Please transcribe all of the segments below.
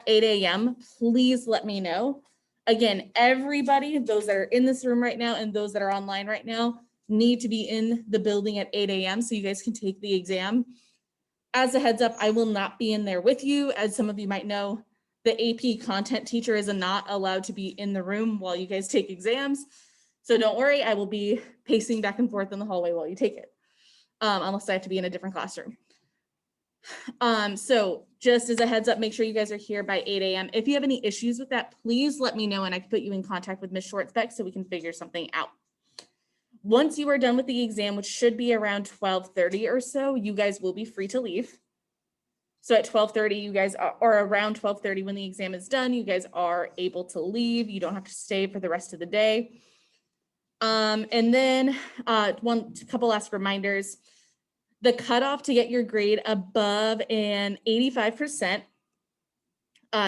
8 a.m., please let me know. Again, everybody, those that are in this room right now and those that are online right now, need to be in the building at 8 a.m. so you guys can take the exam. As a heads up, I will not be in there with you. As some of you might know, the AP content teacher is not allowed to be in the room while you guys take exams. So don't worry, I will be pacing back and forth in the hallway while you take it, unless I have to be in a different classroom. So just as a heads up, make sure you guys are here by 8 a.m. If you have any issues with that, please let me know and I can put you in contact with Ms. Schwartzbeck so we can figure something out. Once you are done with the exam, which should be around 12:30 or so, you guys will be free to leave. So at 12:30, you guys are, or around 12:30 when the exam is done, you guys are able to leave. You don't have to stay for the rest of the day. And then couple last reminders. The cutoff to get your grade above an 85%,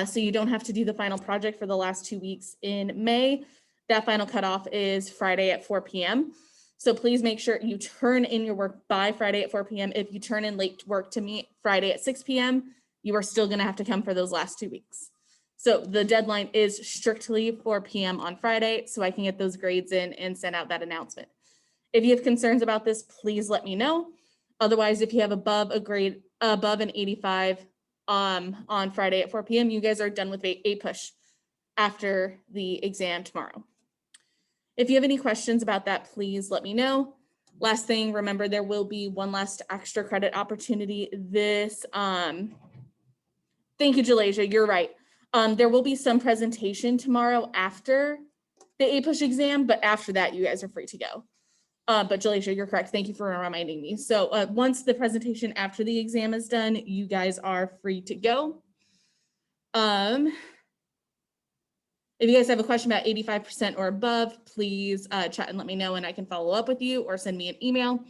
so you don't have to do the final project for the last 2 weeks in May. That final cutoff is Friday at 4 p.m. So please make sure you turn in your work by Friday at 4 p.m. If you turn in late work to meet Friday at 6 p.m., you are still going to have to come for those last 2 weeks. So the deadline is strictly 4 p.m. on Friday, so I can get those grades in and send out that announcement. If you have concerns about this, please let me know. Otherwise, if you have above an 85 on Friday at 4 p.m., you guys are done with APUSH after the exam tomorrow. If you have any questions about that, please let me know. Last thing, remember there will be one last extra credit opportunity this, thank you, Jalasia, you're right. There will be some presentation tomorrow after the APUSH exam, but after that, you guys are free to go. But Jalasia, you're correct. Thank you for reminding me. So once the presentation after the exam is done, you guys are free to go. If you guys have a question about 85% or above, please chat and let me know and I can follow up with you or send me an email.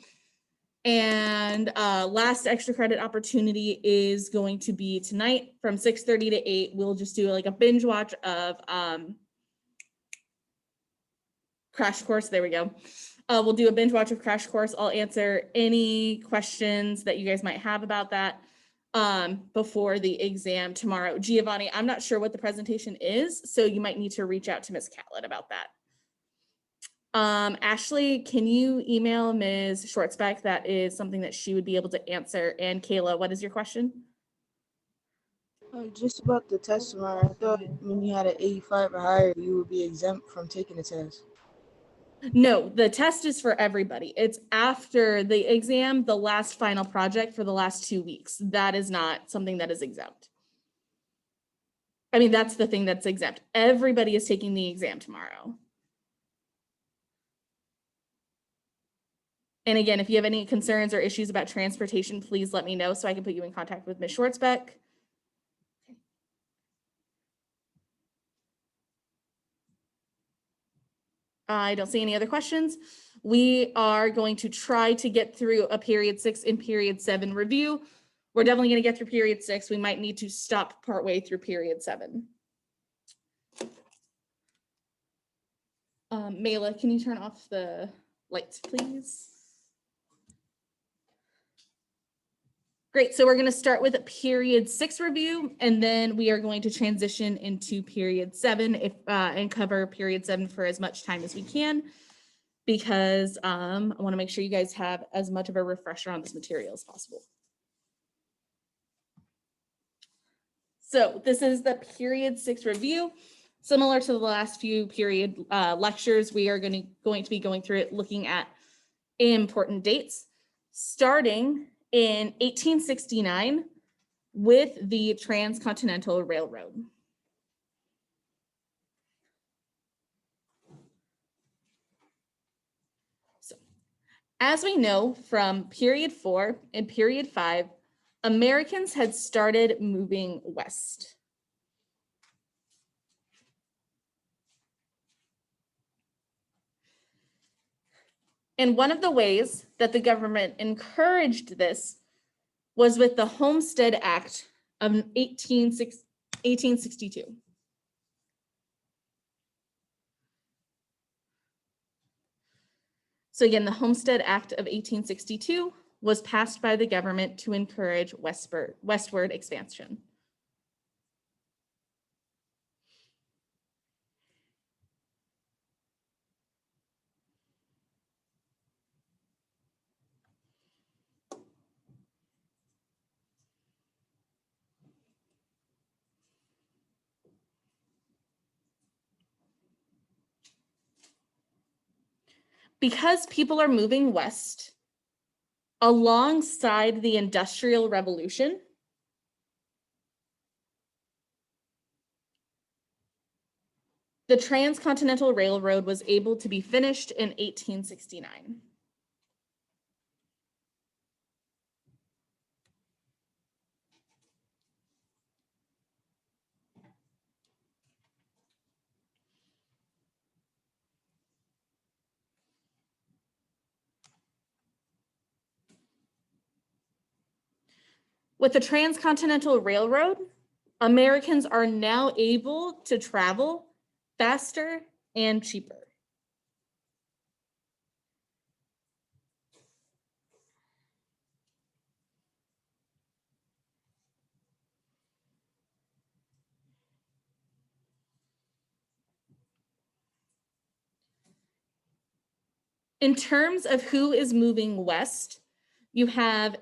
And last extra credit opportunity is going to be tonight from 6:30 to 8. We'll just do like a binge watch of Crash Course. There we go. We'll do a binge watch of Crash Course. I'll answer any questions that you guys might have about that before the exam tomorrow. Giovanni, I'm not sure what the presentation is, so you might need to reach out to Ms. Catlett about that. Ashley, can you email Ms. Schwartzbeck? That is something that she would be able to answer. And Kayla, what is your question? Just about the test tomorrow. I thought when you had an 85 or higher, you would be exempt from taking the test. No, the test is for everybody. It's after the exam, the last final project for the last 2 weeks. That is not something that is exempt. I mean, that's the thing that's exempt. Everybody is taking the exam tomorrow. And again, if you have any concerns or issues about transportation, please let me know so I can put you in contact with Ms. Schwartzbeck. I don't see any other questions. We are going to try to get through a period 6 and period 7 review. We're definitely going to get through period 6. We might need to stop partway through period 7. Mela, can you turn off the lights, please? Great, so we're going to start with a period 6 review, and then we are going to transition into period 7 and cover period 7 for as much time as we can, because I want to make sure you guys have as much of a refresher on this material as possible. So this is the period 6 review. Similar to the last few period lectures, we are going to be going through it, looking at important dates, starting in 1869 with the Transcontinental Railroad. So, as we know from period 4 and period 5, Americans had started moving west. And one of the ways that the government encouraged this was with the Homestead Act of 1862. So again, the Homestead Act of 1862 was passed by the government to encourage westward expansion. Because people are moving west alongside the Industrial Revolution, the Transcontinental Railroad was able to be finished in 1869. With the Transcontinental Railroad, Americans are now able to travel faster and cheaper. In terms of who is moving west, you have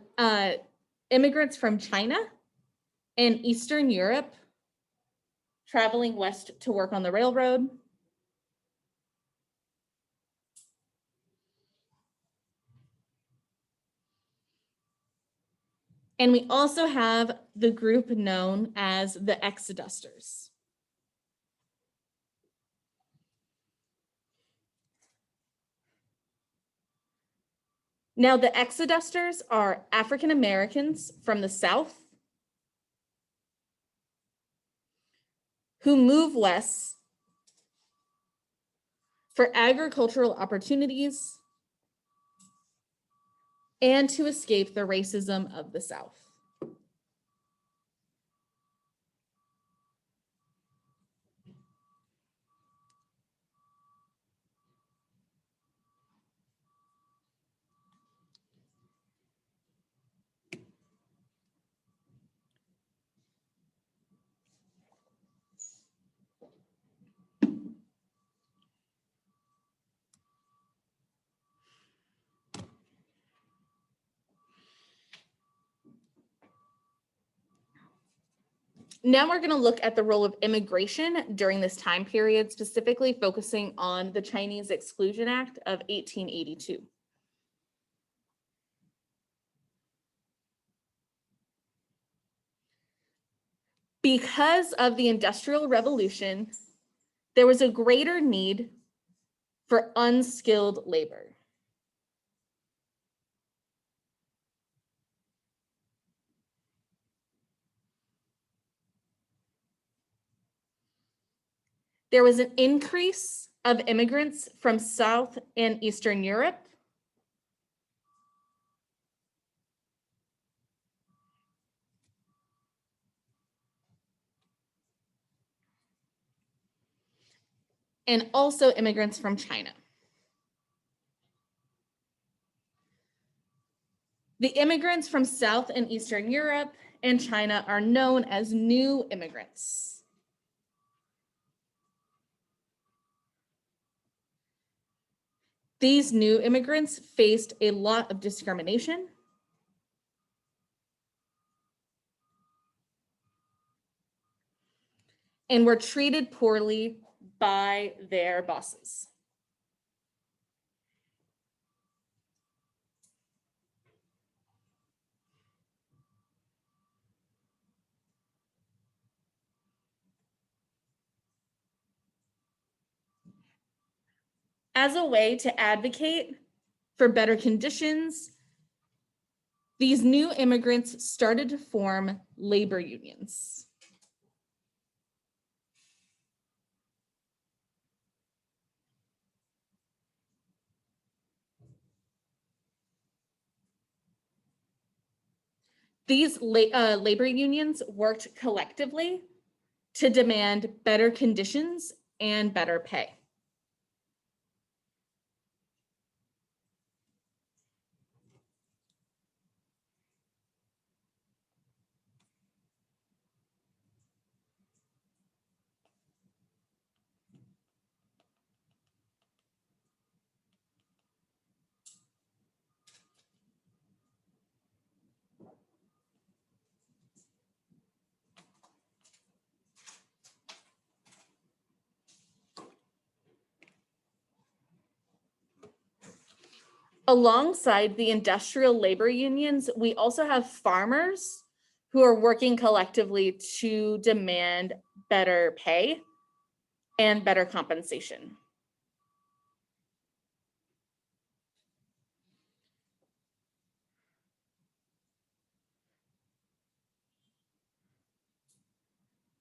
immigrants from China and Eastern Europe traveling west to work on the railroad. And we also have the group known as the Exodusters. Now, the Exodusters are African Americans from the South who move west for agricultural opportunities and to escape the racism of the South. Now we're going to look at the role of immigration during this time period, specifically focusing on the Chinese Exclusion Act of 1882. Because of the Industrial Revolution, there was a greater need for unskilled labor. There was an increase of immigrants from South and Eastern Europe. And also immigrants from China. The immigrants from South and Eastern Europe and China are known as new immigrants. These new immigrants faced a lot of discrimination and were treated poorly by their bosses. As a way to advocate for better conditions, these new immigrants started to form labor unions. These labor unions worked collectively to demand better conditions and better pay. Alongside the industrial labor unions, we also have farmers who are working collectively to demand better pay and better compensation.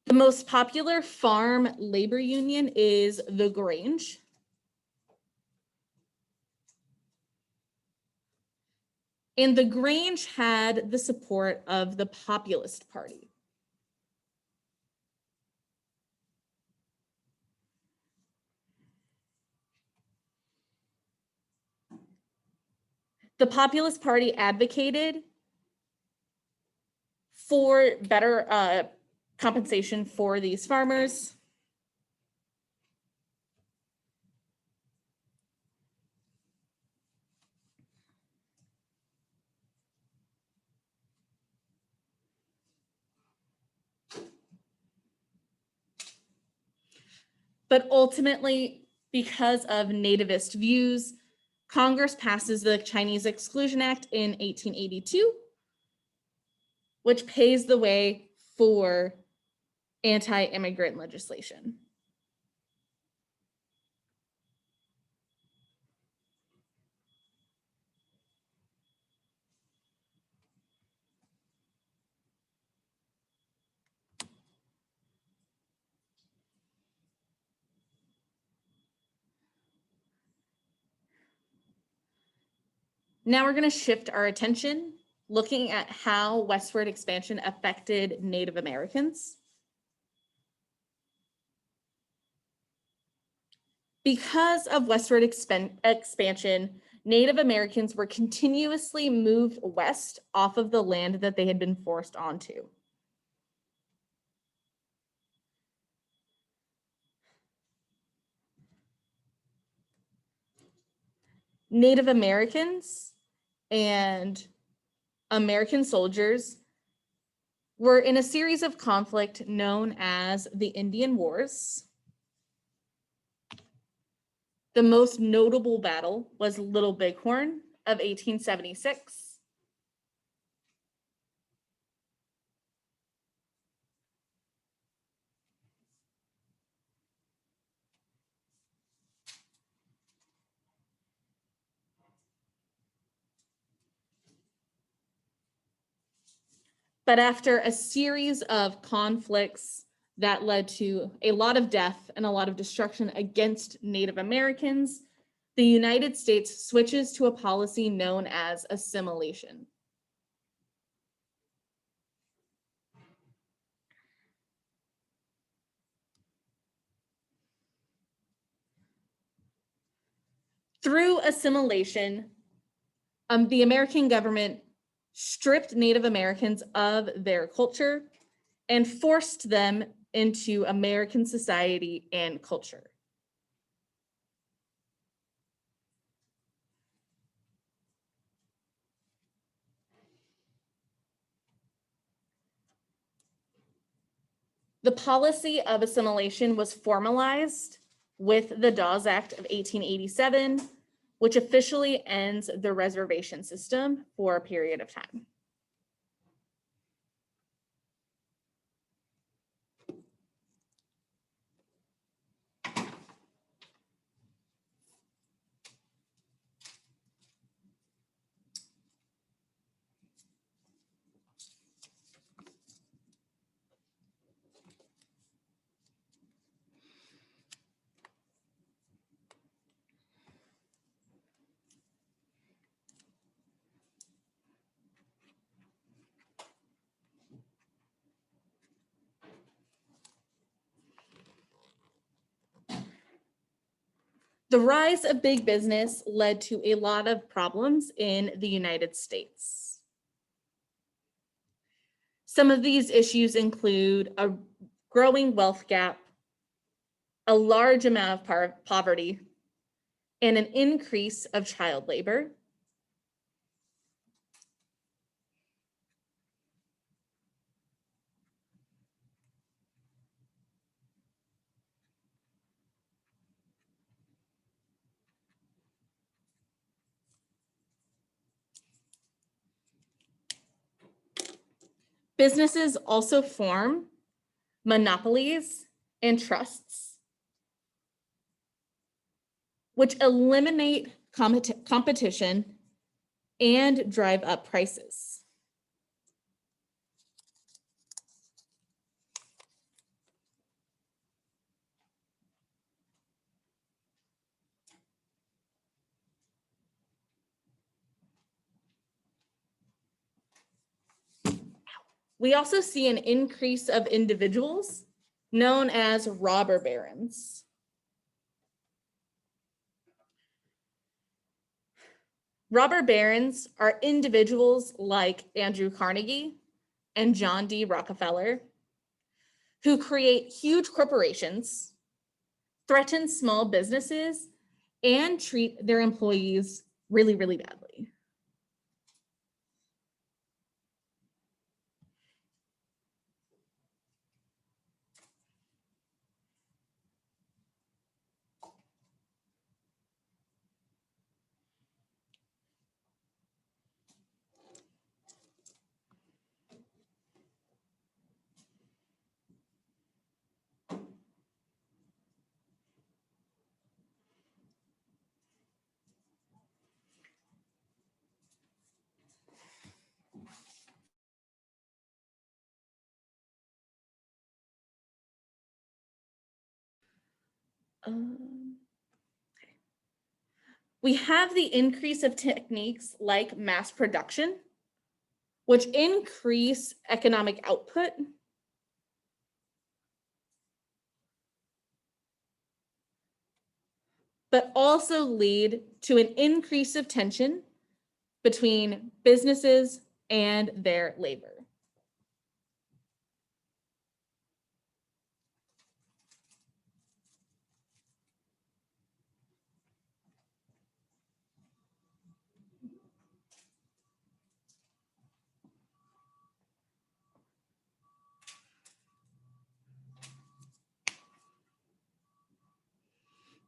The most popular farm labor union is the Grange. And the Grange had the support of the Populist Party. The Populist Party advocated for better compensation for these farmers. But ultimately, because of nativist views, Congress passes the Chinese Exclusion Act in 1882, which paves the way for anti-immigrant legislation. Now we're going to shift our attention looking at how westward expansion affected Native Americans. Because of westward expansion, Native Americans were continuously moved west off of the land that they had been forced onto. Native Americans and American soldiers were in a series of conflict known as the Indian Wars. The most notable battle was Little Bighorn of 1876. But after a series of conflicts that led to a lot of death and a lot of destruction against Native Americans, the United States switches to a policy known as assimilation. Through assimilation, the American government stripped Native Americans of their culture and forced them into American society and culture. The policy of assimilation was formalized with the Dawes Act of 1887, which officially ends the reservation system for a period of time. The rise of big business led to a lot of problems in the United States. Some of these issues include a growing wealth gap, a large amount of poverty, and an increase of child labor. Businesses also form monopolies and trusts, which eliminate competition and drive up prices. We also see an increase of individuals known as robber barons. Robber barons are individuals like Andrew Carnegie and John D. Rockefeller, who create huge corporations, threaten small businesses, and treat their employees really, really badly. We have the increase of techniques like mass production, which increase economic output, but also lead to an increase of tension between businesses and their labor.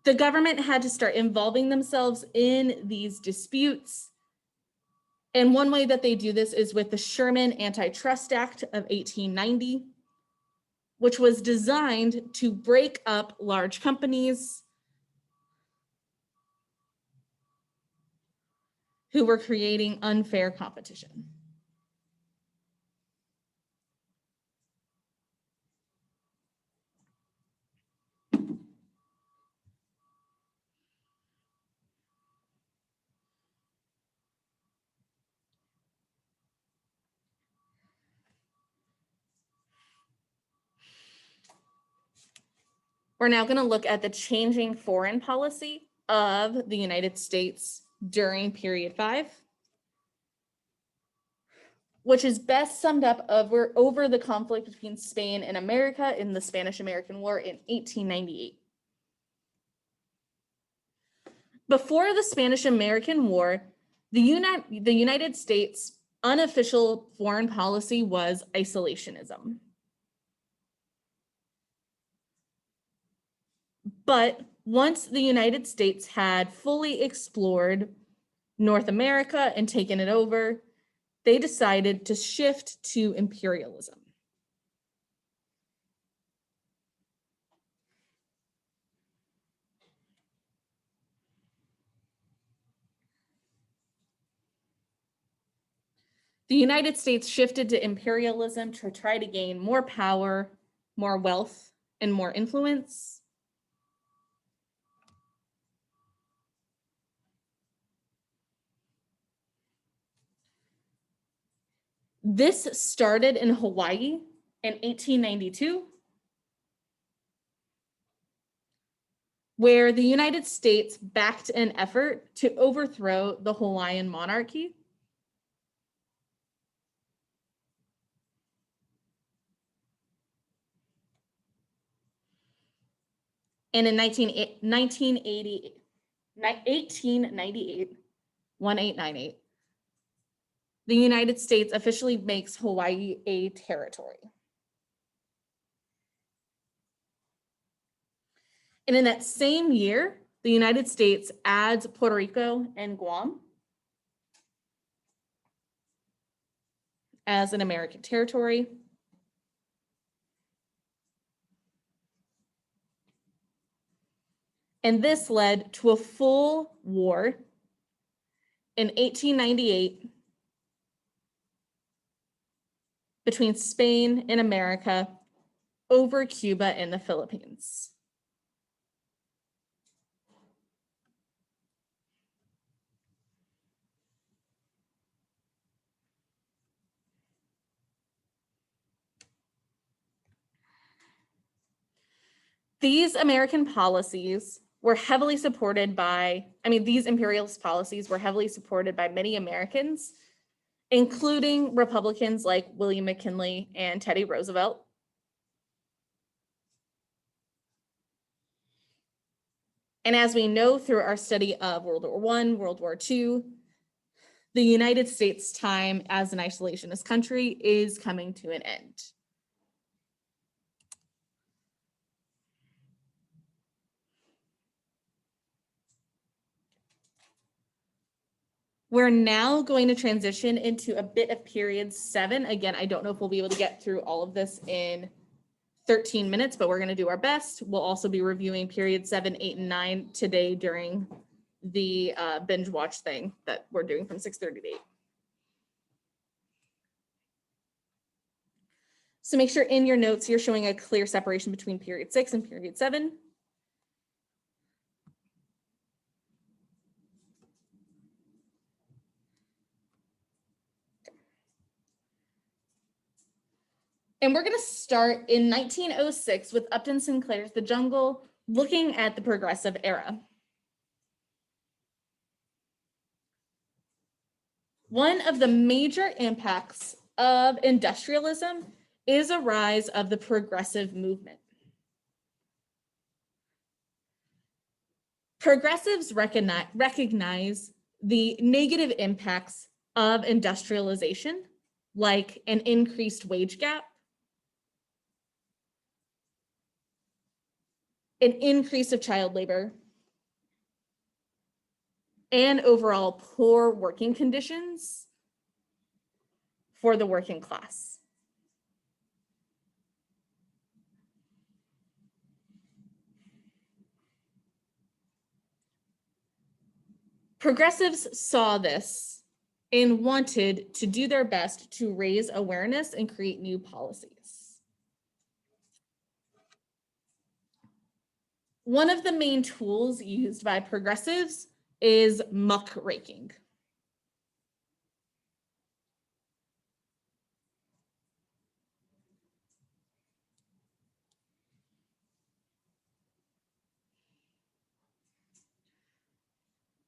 The government had to start involving themselves in these disputes. And one way that they do this is with the Sherman Antitrust Act of 1890, which was designed to break up large companies who were creating unfair competition. We're now going to look at the changing foreign policy of the United States during period 5, which is best summed up over the conflict between Spain and America in the Spanish-American War in 1898. Before the Spanish-American War, the United States' unofficial foreign policy was isolationism. But once the United States had fully explored North America and taken it over, they decided to shift to imperialism. The United States shifted to imperialism to try to gain more power, more wealth, and more influence. This started in Hawaii in 1892, where the United States backed an effort to overthrow the Hawaiian monarchy. And in 1898, 1898, the United States officially makes Hawaii a territory. And in that same year, the United States adds Puerto Rico and Guam as an American territory. And this led to a full war in 1898 between Spain and America over Cuba and the Philippines. These American policies were heavily supported by, these imperialist policies were heavily supported by many Americans, including Republicans like William McKinley and Teddy Roosevelt. And as we know through our study of World War I, World War II, the United States' time as an isolationist country is coming to an end. We're now going to transition into a bit of period 7. Again, I don't know if we'll be able to get through all of this in 13 minutes, but we're going to do our best. We'll also be reviewing period 7, 8, and 9 today during the binge watch thing that we're doing from 6:30 to 8. So make sure in your notes you're showing a clear separation between period 6 and period 7. And we're going to start in 1906 with Upton Sinclair's The Jungle, looking at the progressive era. One of the major impacts of industrialism is a rise of the progressive movement. Progressives recognize the negative impacts of industrialization, like an increased wage gap, an increase of child labor, and overall poor working conditions for the working class. Progressives saw this and wanted to do their best to raise awareness and create new policies. One of the main tools used by progressives is muckraking.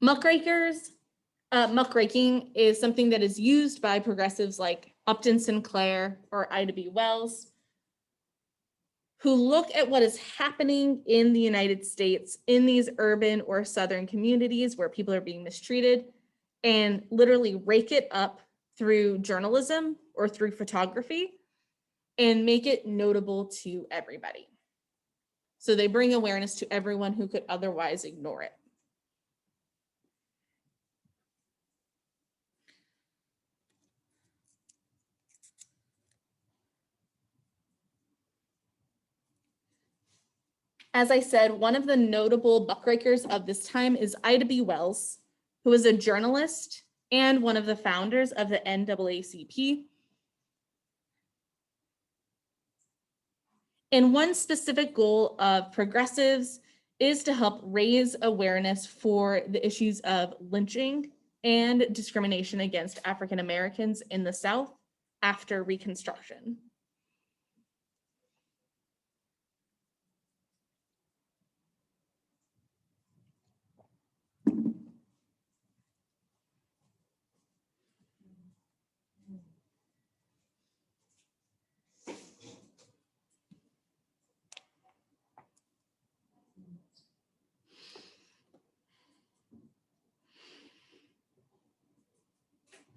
Muckraking is something that is used by progressives like Upton Sinclair or Ida B. Wells, who look at what is happening in the United States in these urban or southern communities where people are being mistreated and literally rake it up through journalism or through photography and make it notable to everybody. So they bring awareness to everyone who could otherwise ignore it. As I said, one of the notable muckrakers of this time is Ida B. Wells, who is a journalist and one of the founders of the NAACP. And one specific goal of progressives is to help raise awareness for the issues of lynching and discrimination against African Americans in the South after Reconstruction.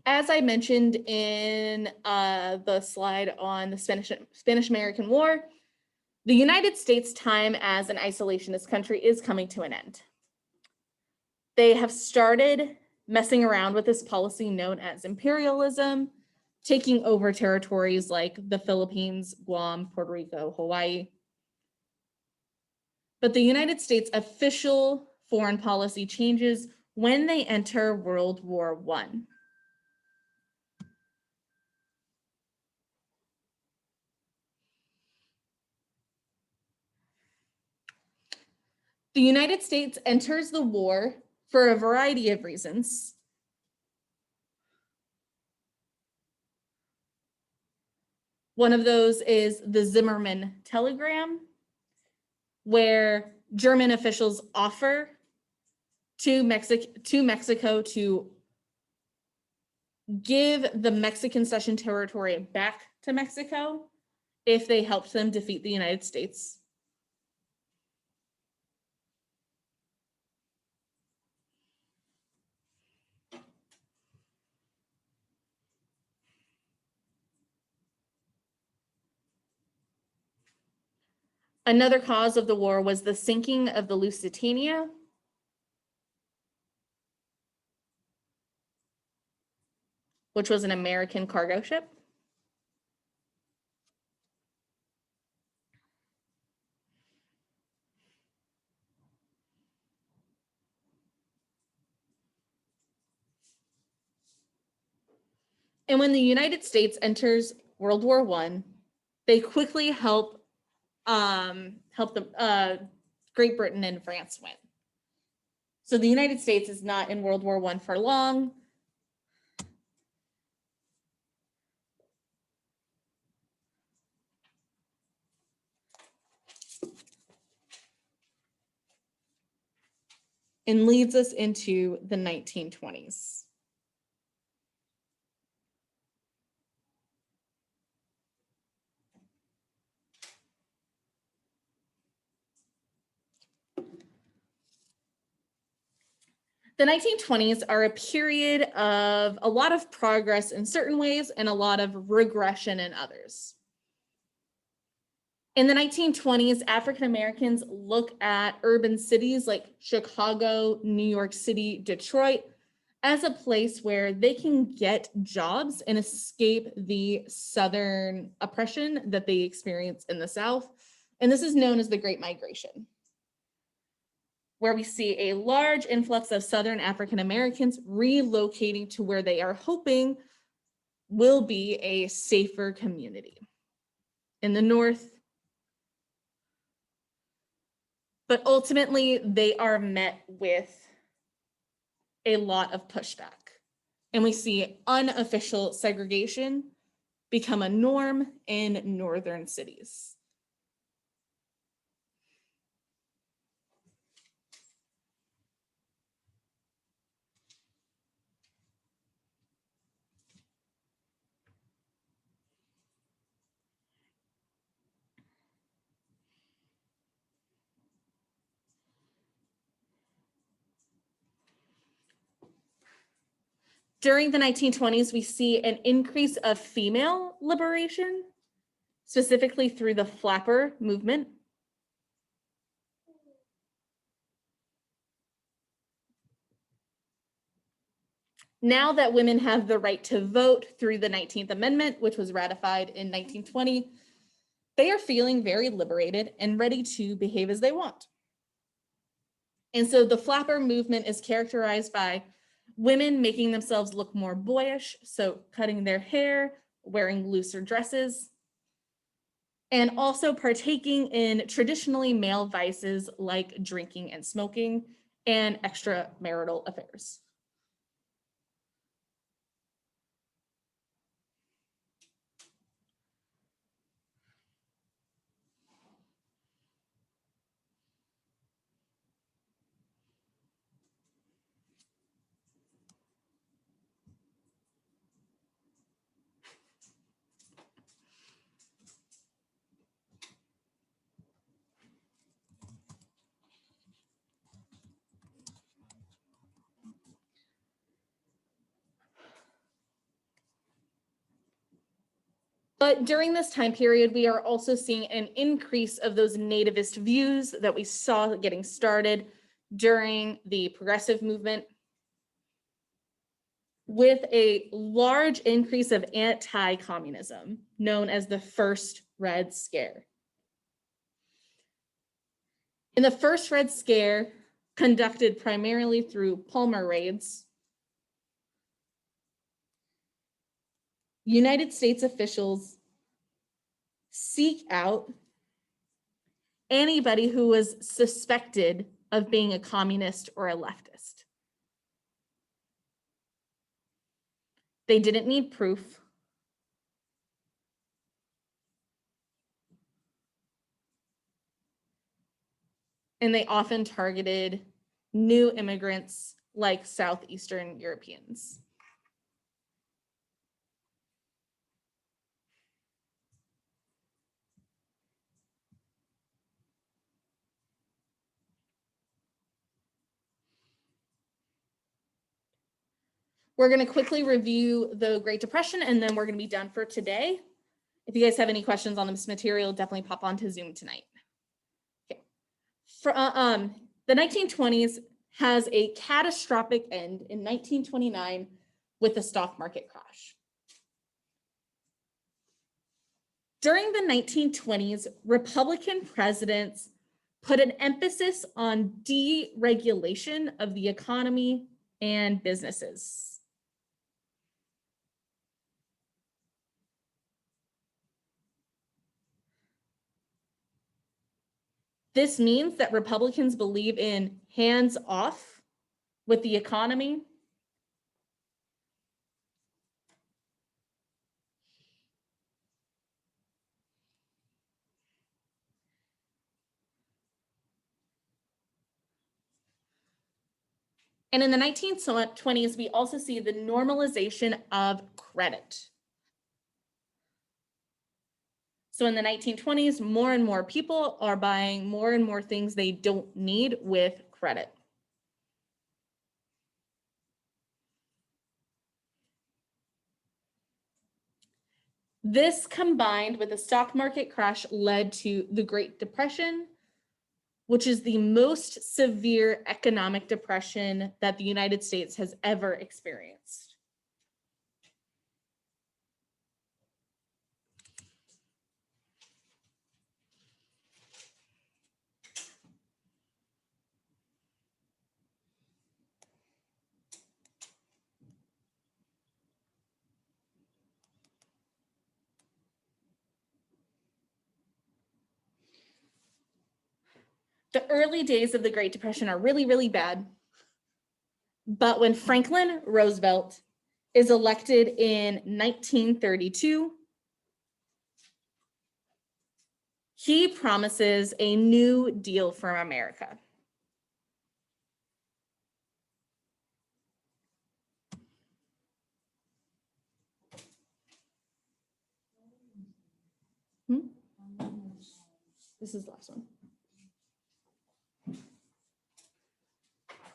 As I mentioned in the slide on the Spanish-American War, the United States' time as an isolationist country is coming to an end. They have started messing around with this policy known as imperialism, taking over territories like the Philippines, Guam, Puerto Rico, Hawaii. But the United States official foreign policy changes when they enter World War I. The United States enters the war for a variety of reasons. One of those is the Zimmermann telegram, where German officials offer to Mexico to give the Mexican cession territory back to Mexico if they helped them defeat the United States. Another cause of the war was the sinking of the Lusitania, which was an American cargo ship. And when the United States enters World War I, they quickly help Great Britain and France win. So the United States is not in World War I for long. And leads us into the 1920s. The 1920s are a period of a lot of progress in certain ways and a lot of regression in others. In the 1920s, African Americans look at urban cities like Chicago, New York City, Detroit as a place where they can get jobs and escape the Southern oppression that they experience in the South. And this is known as the Great Migration, where we see a large influx of Southern African Americans relocating to where they are hoping will be a safer community in the North. But ultimately, they are met with a lot of pushback. And we see unofficial segregation become a norm in northern cities. During the 1920s, we see an increase of female liberation, specifically through the flapper movement. Now that women have the right to vote through the 19th Amendment, which was ratified in 1920, they are feeling very liberated and ready to behave as they want. And so the flapper movement is characterized by women making themselves look more boyish, so cutting their hair, wearing looser dresses, and also partaking in traditionally male vices like drinking and smoking and extramarital affairs. But during this time period, we are also seeing an increase of those nativist views that we saw getting started during the progressive movement. with a large increase of anti-communism known as the First Red Scare. In the First Red Scare, conducted primarily through Palmer raids, United States officials seek out anybody who was suspected of being a communist or a leftist. They didn't need proof. And they often targeted new immigrants like Southeastern Europeans. We're going to quickly review the Great Depression, and then we're going to be done for today. If you guys have any questions on this material, definitely pop onto Zoom tonight. Okay. The 1920s has a catastrophic end in 1929 with the stock market crash. During the 1920s, Republican presidents put an emphasis on deregulation of the economy and businesses. This means that Republicans believe in hands off with the economy. And in the 1920s, we also see the normalization of credit. So in the 1920s, more and more people are buying more and more things they don't need with credit. This combined with the stock market crash led to the Great Depression, which is the most severe economic depression that the United States has ever experienced. The early days of the Great Depression are really, really bad. But when Franklin Roosevelt is elected in 1932, he promises a new deal for America. This is the last one.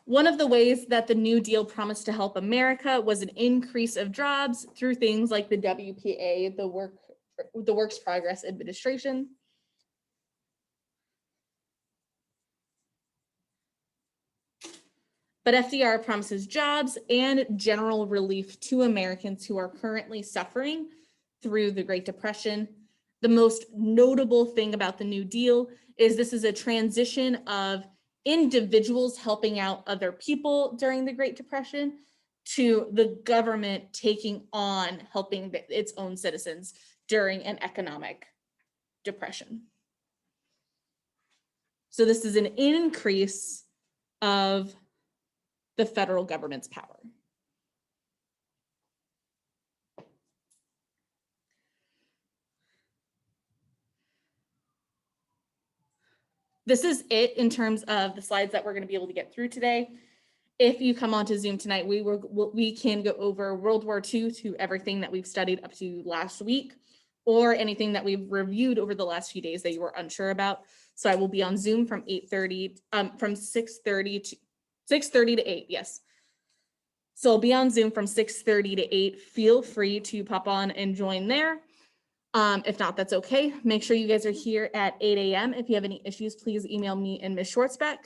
One of the ways that the New Deal promised to help America was an increase of jobs through things like the WPA, the Works Progress Administration. But FDR promises jobs and general relief to Americans who are currently suffering through the Great Depression. The most notable thing about the New Deal is this is a transition of individuals helping out other people during the Great Depression to the government taking on helping its own citizens during an economic depression. So this is an increase of the federal government's power. This is it in terms of the slides that we're going to be able to get through today. If you come onto Zoom tonight, we can go over World War II to everything that we've studied up to last week, or anything that we've reviewed over the last few days that you were unsure about. So I will be on Zoom from 6:30 to 8, yes. So I'll be on Zoom from 6:30 to 8. Feel free to pop on and join there. If not, that's okay. Make sure you guys are here at 8 a.m. If you have any issues, please email me and Ms. Schwartzbeck.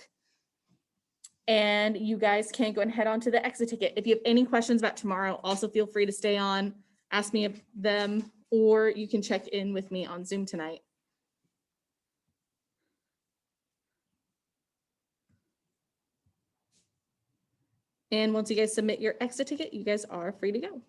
and you guys can go and head on to the exit ticket. If you have any questions about tomorrow, also feel free to stay on, ask me them, or you can check in with me on Zoom tonight. And once you guys submit your exit ticket, you guys are free to go.